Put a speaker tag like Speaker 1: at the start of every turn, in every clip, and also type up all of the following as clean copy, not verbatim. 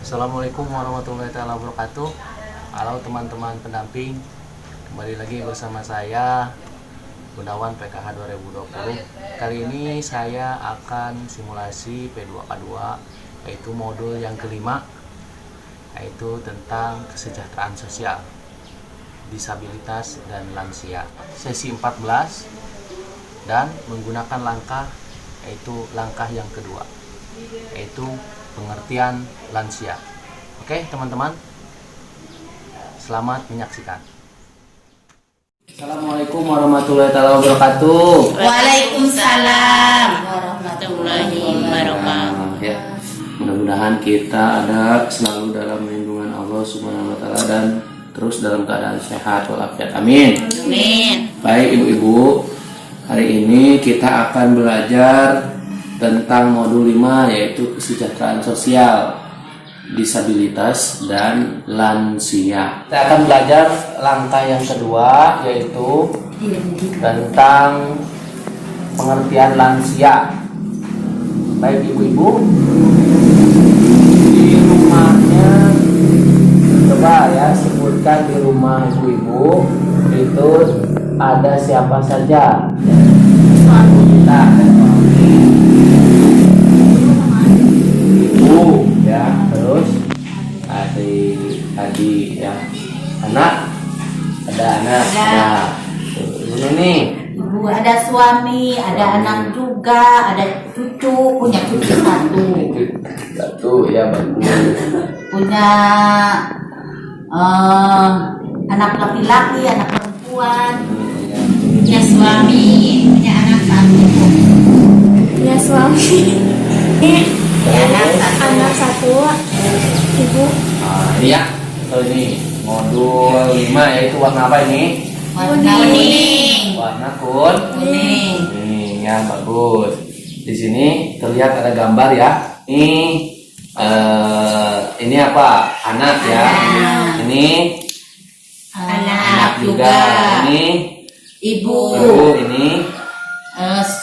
Speaker 1: Assalamualaikum warahmatullahi wabarakatuh. Halo teman-teman pendamping, kembali lagi bersama saya Gunawan PKH 2020. Kali ini saya akan simulasi P2K2, yaitu modul yang kelima, yaitu tentang kesejahteraan sosial, disabilitas dan lansia. Sesi 14 dan menggunakan langkah, yaitu langkah yang kedua, yaitu pengertian lansia. Oke teman-teman, selamat menyaksikan. Assalamualaikum warahmatullahi wabarakatuh.
Speaker 2: Waalaikumsalam warahmatullahi wabarakatuh.
Speaker 1: Ya, mudah-mudahan kita ada selalu dalam lindungan Allah Subhanahu wa taala dan terus dalam keadaan sehat walafiat. Amin.
Speaker 2: Amin.
Speaker 1: Baik ibu-ibu, hari ini kita akan belajar tentang modul 5, yaitu kesejahteraan sosial, disabilitas dan lansia. Kita akan belajar langkah yang kedua, yaitu tentang pengertian lansia. Baik ibu-ibu, di rumahnya coba ya sebutkan di rumah ibu-ibu itu ada siapa saja. Suami kita, ibu ya, terus adik ya, anak, ada anak. Nah, ini nih
Speaker 2: Ibu ada suami, ada anak juga, ada cucu, punya cucu
Speaker 1: satu ya, bagus.
Speaker 2: punya anak laki-laki, anak perempuan, punya suami, punya anak satu,
Speaker 3: Ya suami,
Speaker 2: anak satu,
Speaker 3: ibu
Speaker 1: Iya, ini modul 5, yaitu warna apa ini?
Speaker 2: warna kuning,
Speaker 1: Warna
Speaker 2: kuning.
Speaker 1: kuning ya, bagus. Di sini terlihat ada gambar ya. Ini apa? Anak ya.
Speaker 2: Anak.
Speaker 1: Ini
Speaker 2: Anak
Speaker 1: juga.
Speaker 2: juga,
Speaker 1: Ini
Speaker 2: ibu,
Speaker 1: ibu, ini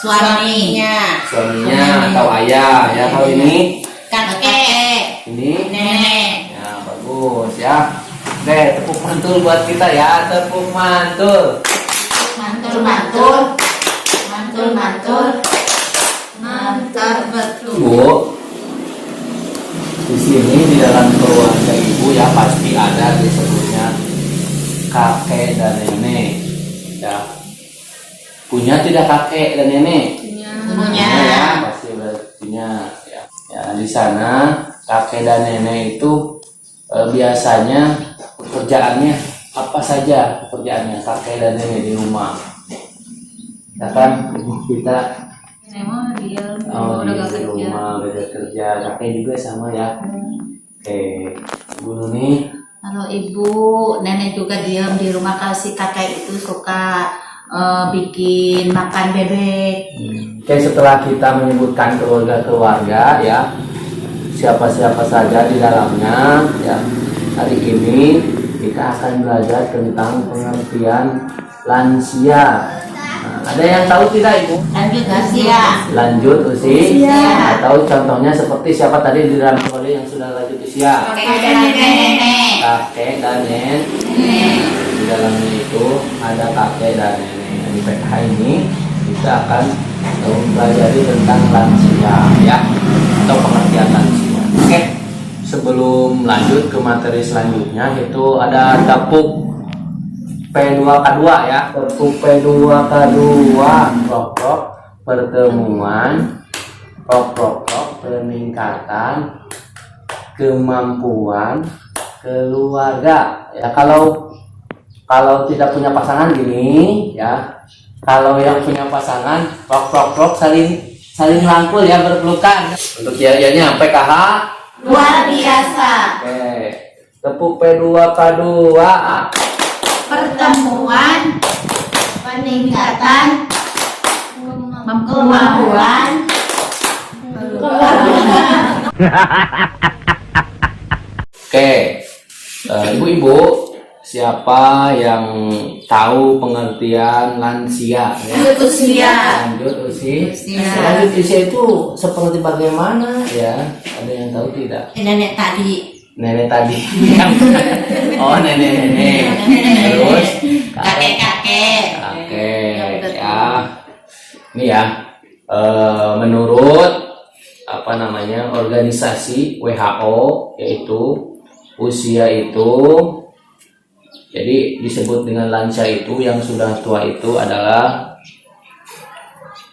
Speaker 2: suaminya,
Speaker 1: suaminya atau ayah ya. Kalau ini
Speaker 2: kakek,
Speaker 1: ini
Speaker 2: nenek.
Speaker 1: ya, bagus ya. Oke, tepuk mantul buat kita ya. Tepuk mantul.
Speaker 2: Mantul, mantul, mantul, mantul, mantul betul.
Speaker 1: Bu, di sini di dalam keluarga ibu ya pasti ada disebutnya kakek dan nenek ya. Punya tidak kakek dan nenek?
Speaker 2: Punya.
Speaker 1: Ya, pasti punya ya. Ya, di sana kakek dan nenek itu biasanya pekerjaannya apa saja, pekerjaannya kakek dan nenek di rumah ya kan. Ibu kita di rumah beda kerja, kakek juga sama ya. Oke, ibu Nuni.
Speaker 2: Kalau ibu, nenek juga diam di rumah, kasih kakek itu suka bikin makan bebek.
Speaker 1: Oke, setelah kita menyebutkan keluarga ya, siapa-siapa saja di dalamnya ya, hari ini kita akan belajar tentang pengertian lansia. Nah, ada yang tahu tidak ibu?
Speaker 2: Lanjut usia.
Speaker 1: Lanjut usia,
Speaker 2: Usia.
Speaker 1: atau contohnya seperti siapa tadi di dalam keluarga yang sudah lanjut usia?
Speaker 2: Kakek dan nenek.
Speaker 1: Kakek dan nenek. Di dalamnya itu ada kakek dan nenek. Di PKH ini kita akan mempelajari tentang lansia ya, atau pengertian lansia. Oke, sebelum lanjut ke materi selanjutnya, itu ada tepuk P2K2 ya. Tepuk P2K2, prok pertemuan, prok peningkatan kemampuan keluarga ya. Kalau tidak punya pasangan gini ya. Kalau yang punya pasangan prok saling rangkul ya, berpelukan. Untuk ya-nya PKH
Speaker 2: Luar biasa.
Speaker 1: oke. Tepuk P2K2,
Speaker 2: Pertemuan, peningkatan, kemampuan,
Speaker 1: Oke, ibu-ibu, siapa yang tahu pengertian lansia? Ya?
Speaker 2: Lanjut usia.
Speaker 1: Lanjut usia.
Speaker 2: Usia.
Speaker 1: Lanjut usia itu seperti bagaimana ya? Ada yang tahu tidak?
Speaker 2: Nenek tadi.
Speaker 1: Nenek tadi. Oh, nenek-nenek. Terus
Speaker 2: Kakek-kakek.
Speaker 1: kakek ya. Ini ya. Menurut apa namanya organisasi WHO, yaitu usia itu jadi disebut dengan lansia itu yang sudah tua itu adalah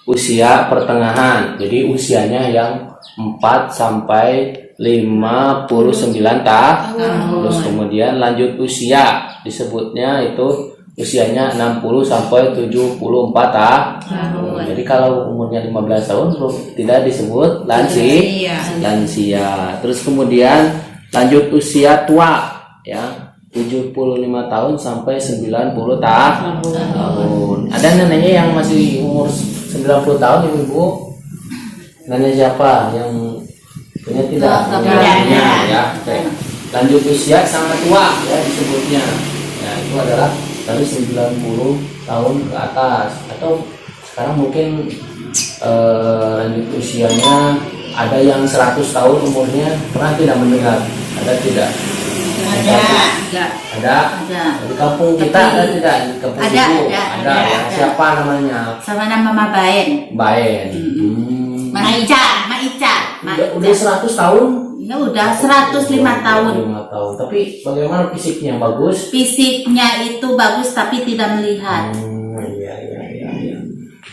Speaker 1: usia pertengahan. Jadi usianya yang 4 sampai 59 tahun. Terus kemudian lanjut usia disebutnya itu usianya 60 sampai 74 tahun. Jadi kalau umurnya 15 tahun belum tidak disebut lansia. Terus kemudian lanjut usia tua ya, 75 tahun sampai 90 tahun. Ada neneknya yang masih umur 90 tahun ibu-ibu? Nenek siapa yang punya tidak? Ya. Oke. Lanjut usia sangat tua ya disebutnya. Ya, itu adalah dari 90 tahun ke atas, atau sekarang mungkin lanjut usianya ada yang 100 tahun umurnya. Pernah tidak mendengar? Ada tidak? Ada. Di kampung kita ada tidak? Di kampung ibu ada. Ya. Siapa namanya?
Speaker 2: Sama nama Mama Baen.
Speaker 1: Baen.
Speaker 2: Ma Ica.
Speaker 1: Udah 100 tahun?
Speaker 2: Ya udah 105 tahun.
Speaker 1: 105 tahun. Tapi bagaimana fisiknya? Bagus?
Speaker 2: Fisiknya itu bagus tapi tidak melihat.
Speaker 1: Iya.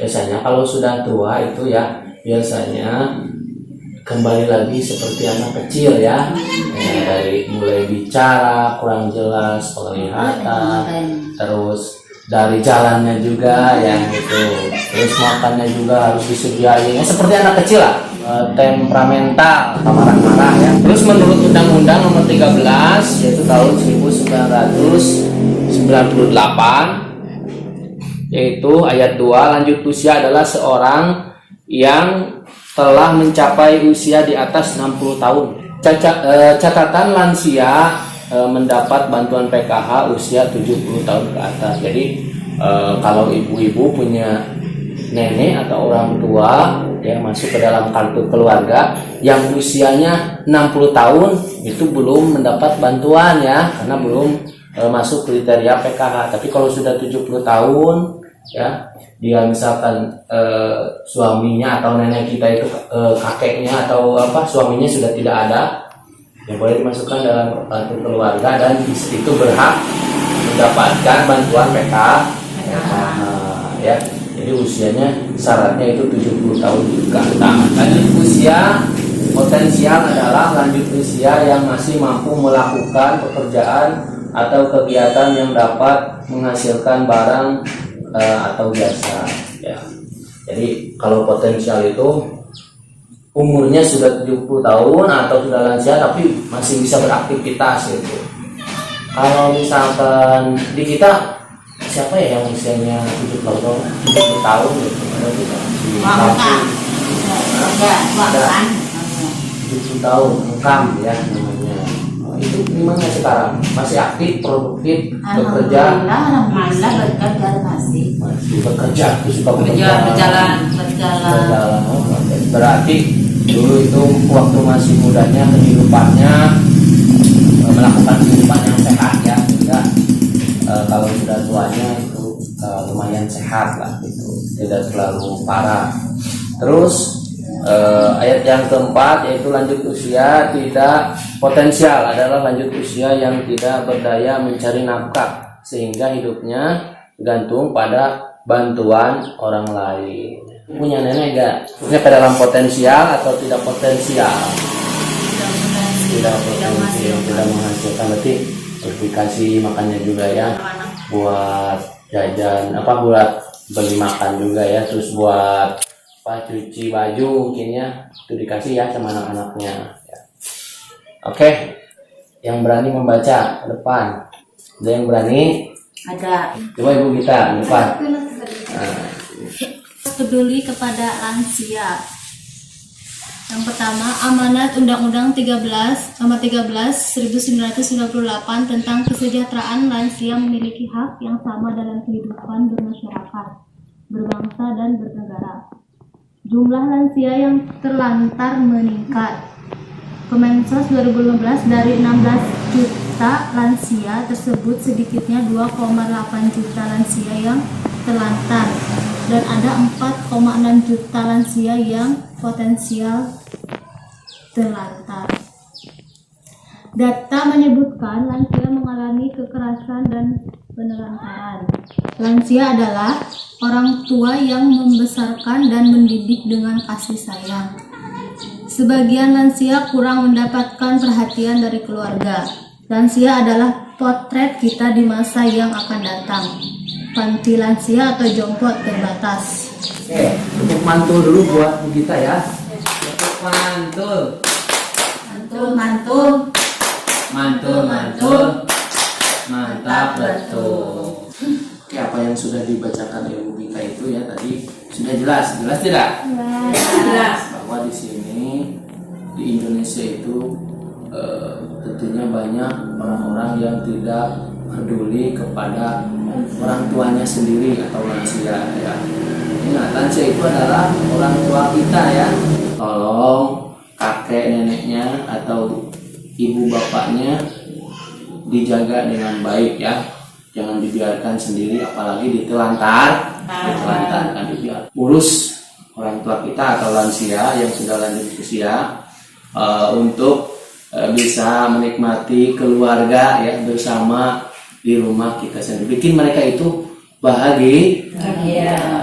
Speaker 1: Biasanya kalau sudah tua itu ya biasanya kembali lagi seperti anak kecil ya. Dari mulai bicara kurang jelas penglihatan, terus dari jalannya juga yang itu, terus makannya juga harus disediain ya, seperti anak kecil lah, temperamental, marah-marah ya. Terus menurut Undang-Undang Nomor 13 yaitu tahun 1998 yaitu ayat 2, lanjut usia adalah seorang yang telah mencapai usia di atas 60 tahun. Catatan lansia mendapat bantuan PKH usia 70 tahun ke atas. Jadi kalau ibu-ibu punya nenek atau orang tua yang masuk ke dalam kartu keluarga yang usianya 60 tahun itu belum mendapat bantuan ya, karena belum masuk kriteria PKH. Tapi kalau sudah 70 tahun ya, dia misalkan suaminya atau nenek kita itu kakeknya atau apa suaminya sudah tidak ada, yang boleh dimasukkan dalam kartu keluarga dan itu berhak mendapatkan bantuan PKH ya. Jadi usianya syaratnya itu 70 tahun ke atas. Lanjut usia potensial adalah lanjut usia yang masih mampu melakukan pekerjaan atau kegiatan yang dapat menghasilkan barang atau jasa ya. Jadi kalau potensial itu umurnya sudah 70 tahun atau sudah lansia tapi masih bisa beraktivitas gitu. Kalau misalkan di kita siapa ya yang usianya 70 tahun gitu, ada juga ada 70 tahun engkam ya namanya. Itu gimana sekarang? Masih aktif, produktif, bekerja?
Speaker 2: Alhamdulillah bekerja masih
Speaker 1: bekerja, suka
Speaker 2: berjalan.
Speaker 1: Berarti dulu itu waktu masih mudanya kehidupannya melakukan kehidupan yang sehat ya, sehingga kalau sudah tuanya itu lumayan sehat lah gitu, tidak terlalu parah. Terus ayat yang keempat yaitu lanjut usia tidak potensial adalah lanjut usia yang tidak berdaya mencari nafkah sehingga hidupnya bergantung pada bantuan orang lain. Punya nenek gak? Punya ke dalam potensial atau tidak potensial? Tidak potensial, tidak menghasilkan. Berarti dikasih makannya juga ya, buat jajan apa, buat beli makan juga ya, terus buat cuci baju mungkin ya, itu dikasih ya sama anak-anaknya ya. Oke, yang berani membaca ke depan, ada yang berani?
Speaker 2: Ada.
Speaker 1: Coba ibu kita ke depan.
Speaker 2: Peduli kepada lansia.
Speaker 3: Yang pertama, Amanat Undang-Undang 1998 tentang kesejahteraan lansia memiliki hak yang sama dalam kehidupan bermasyarakat, berbangsa dan bernegara. Jumlah lansia yang terlantar meningkat. Kemensos 2015 dari 16 juta lansia tersebut sedikitnya 2,8 juta lansia yang terlantar dan ada 4,6 juta lansia yang potensial terlantar. Data menyebutkan lansia mengalami kekerasan dan penelantaran. Lansia adalah orang tua yang membesarkan dan mendidik dengan kasih sayang. Sebagian lansia kurang mendapatkan perhatian dari keluarga. Lansia adalah potret kita di masa yang akan datang. Panti lansia atau jongkok terbatas.
Speaker 1: Oke, untuk mantul dulu buat kita ya. Untuk mantul. Mantul. Mantap betul. Oke, apa yang sudah dibacakan Ibu Bika itu ya tadi sudah jelas tidak?
Speaker 2: Jelas.
Speaker 1: Bahwa di sini di Indonesia itu tentunya banyak orang-orang yang tidak peduli kepada orang tuanya sendiri atau lansia ya. Ingat, lansia itu adalah orang tua kita ya. Tolong kakek neneknya atau ibu bapaknya dijaga dengan baik ya. Jangan dibiarkan sendiri, apalagi ditelantarkan, dibiarkan. Urus orang tua kita atau lansia yang sudah lanjut usia untuk bisa menikmati keluarga ya bersama di rumah kita sendiri. Bikin mereka itu bahagia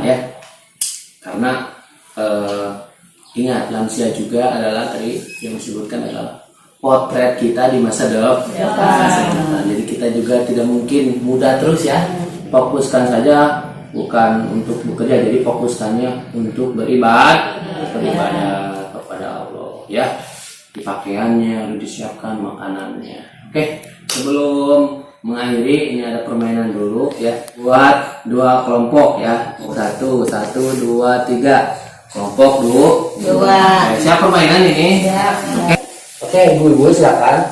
Speaker 1: ya. Karena ingat, lansia juga adalah tadi yang disebutkan adalah potret kita di masa depan. Jadi kita juga tidak mungkin muda terus ya. Fokuskan saja bukan untuk bekerja, jadi fokuskannya untuk beribadah kepada Allah ya. Di pakaiannya harus disiapkan makanannya. Oke, sebelum mengakhiri ini ada permainan dulu ya. Buat 2 kelompok ya. 1, 2, 3. Kelompok 2. Siap permainan ini? Oke, ibu-ibu silakan.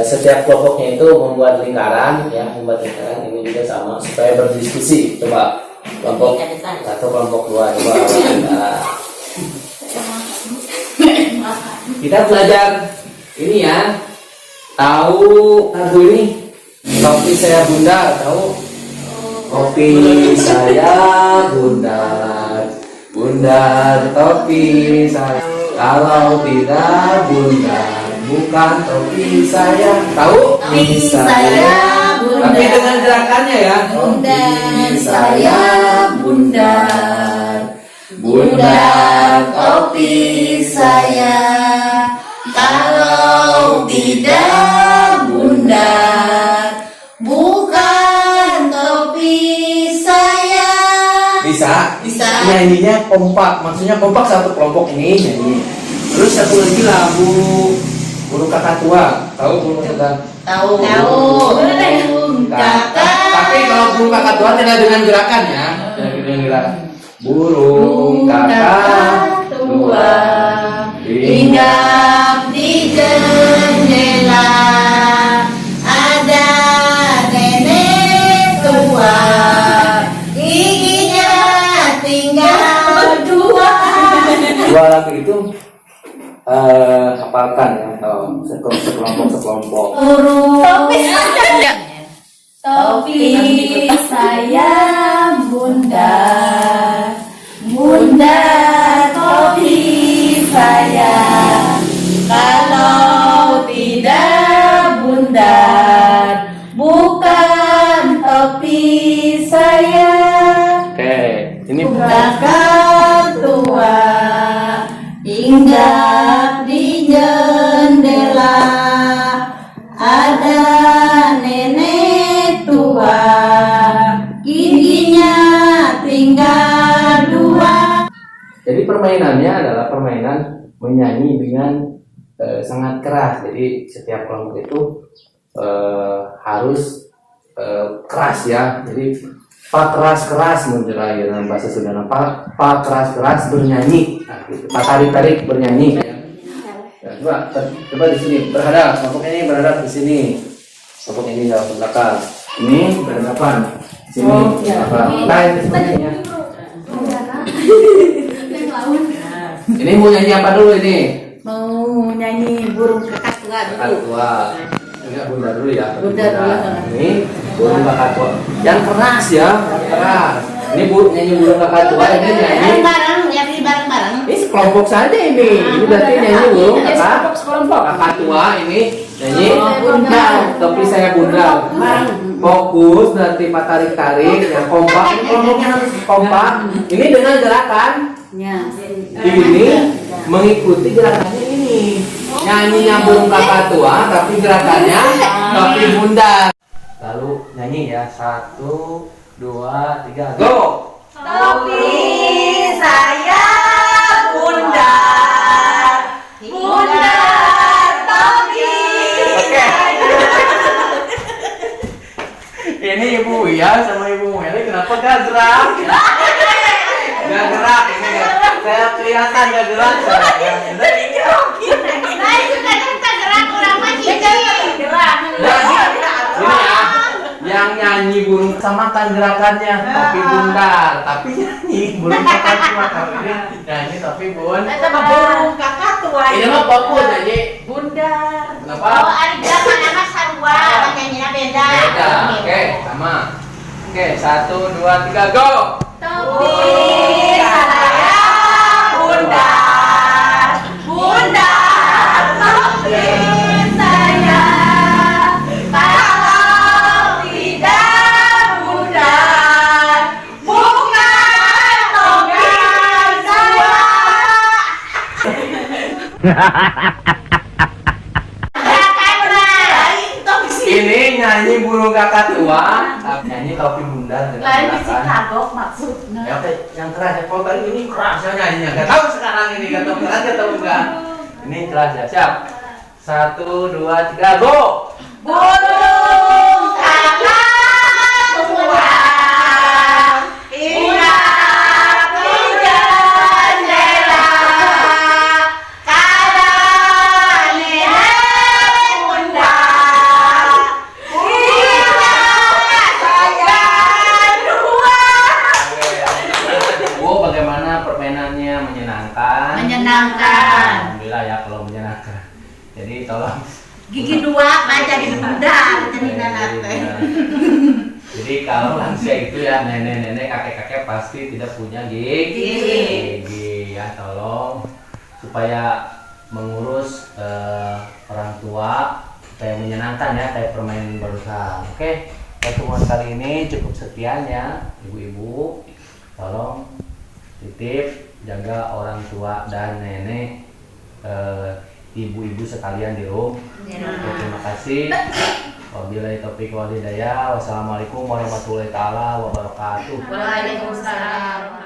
Speaker 1: Setiap kelompoknya itu membuat lingkaran ya, ini juga sama supaya berdiskusi. Coba kelompok 1, kelompok 2 coba lingkaran. Kita belajar ini ya. Tahu lagu ini? Kopi saya bundar, tahu? Kopi saya bundar, bundar topi saya. Kalau tidak bundar, bukan topi saya. Tahu?
Speaker 2: Topi saya bundar.
Speaker 1: Tapi dengan gerakannya ya.
Speaker 2: Bundar saya bundar, bundar topi saya. Kalau tidak bundar, bukan topi saya.
Speaker 1: Bisa?
Speaker 2: Bisa.
Speaker 1: Nyanyinya kompak, maksudnya kompak satu kelompok ini nyanyi. Terus satu lagi lagu burung kakak tua, tahu burung kakak?
Speaker 2: Tahu. Kakak.
Speaker 1: Tapi kalau burung kakak tua tidak dengan gerakan ya, dengan gerakan. Burung kakak tua
Speaker 2: hinggap di jendela, ada nenek tua, giginya tinggal 2.
Speaker 1: Dua lagu itu hafalkan ya, sekelompok.
Speaker 2: Topi saya bundar, bundar topi saya. Kalau tidak bundar, bukan topi saya.
Speaker 1: Oke, ini
Speaker 2: Kakak tua hinggap di jendela, ada nenek tua, giginya tinggal 2.
Speaker 1: Jadi permainannya adalah permainan menyanyi dengan sangat keras. Jadi setiap kelompok itu harus keras ya. Jadi pak keras menjerai dalam bahasa Sunda. Pak keras bernyanyi. Pak tarik bernyanyi. Ya, coba di sini berhadap. Kelompok ini berhadap di sini. Kelompok ini jauh ke belakang. Ini berhadapan. Sini. Lain sebagainya. Ini mau nyanyi apa dulu ini?
Speaker 2: Mau nyanyi burung kakak tua
Speaker 1: Kakak
Speaker 2: dulu.
Speaker 1: tua. Enggak, bunda dulu ya.
Speaker 2: Bunda dulu.
Speaker 1: Ini burung kakak tua. Yang keras ya, yang keras. Ini nyanyi burung kakak tua, ini nyanyi.
Speaker 2: Bareng, nyanyi bareng-bareng.
Speaker 1: Ini sekelompok saja ini. Ini berarti nyanyi burung kakak tua ini nyanyi. Bunda, tapi saya bunda. Fokus nanti pak tarik yang kompak. Ini kelompoknya harus kompak. Ini dengan gerakan
Speaker 2: Ya.
Speaker 1: ini mengikuti gerakannya ini. Nyanyinya burung kakak tua, tapi gerakannya tapi bunda. Lalu nyanyi ya, 1, 2, 3, go.
Speaker 2: Topi saya bunda, bunda topi.
Speaker 1: Oke. Ini ibu ya sama ibu Meli kenapa gak gerak? Gak gerak ini gak. Saya kelihatan gak gerak saya.
Speaker 2: Nah itu kan gerak orang masih gerak.
Speaker 1: Ini ya, yang nyanyi burung samakan gerakannya tapi bundar, tapi nyanyi burung kakak tua tapi nyanyi tapi
Speaker 2: Sama burung kakak tua.
Speaker 1: ini mah fokus nyanyi
Speaker 2: Bunda.
Speaker 1: kenapa?
Speaker 2: Oh, ada gerakan nama sarua, nyanyinya beda.
Speaker 1: Beda, oke sama. Oke 1, 2, 3 go.
Speaker 2: Topi saya bunda, bunda topi saya. Kalau tidak bunda, bukan topi saya.
Speaker 1: Ini nyanyi burung kakak tua, nyanyi topi bundar dengan
Speaker 2: Lain di
Speaker 1: gerakan.
Speaker 2: Chicago maksudnya.
Speaker 1: Ya oke, yang keras ya. Kalau tadi ini keras ya nyanyinya. Gak tahu sekarang ini gak tahu keras atau enggak. Ini keras ya. Siap. 1, 2, 3 go.
Speaker 2: Burung kakak tua ingat di jendela kala nenek bunda ingat saya dua.
Speaker 1: Bu, bagaimana permainannya menyenangkan?
Speaker 2: Menyenangkan.
Speaker 1: Alhamdulillah ya kalau menyenangkan. Jadi tolong.
Speaker 2: Gigi dua baca di bunda jadi nanate.
Speaker 1: Jadi kalau lansia itu ya nenek-nenek, kakek-kakek pasti tidak punya gigi ya, tolong supaya mengurus orang tua supaya menyenangkan ya kayak permainan barusan. Oke, pertemuan kali ini cukup sekian ya ibu-ibu, tolong titip jaga orang tua dan nenek, ibu-ibu sekalian di rumah. Oke, terima kasih. Wabillahi taufiq wal hidayah. Wassalamualaikum warahmatullahi taala wabarakatuh.
Speaker 2: Waalaikumsalam.